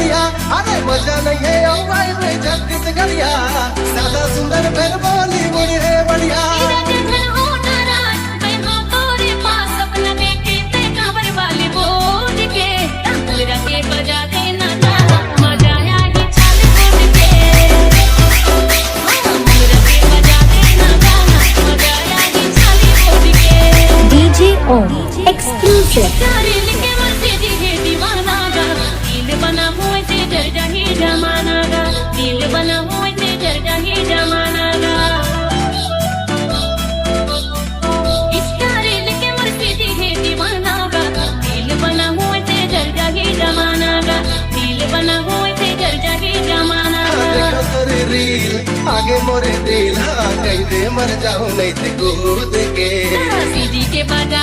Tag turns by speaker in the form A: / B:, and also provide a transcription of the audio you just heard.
A: बढ़िया, अरे मजा नहीं है मोबाइल में 36 घड़िया, ज्यादा सुंदर फिर बॉलीवुड है बढ़िया।
B: Exclusive.
A: आगे मोरे दिल हाँ कहीं दे मर जाऊं नहीं तो कूद के
B: सीधी के बजा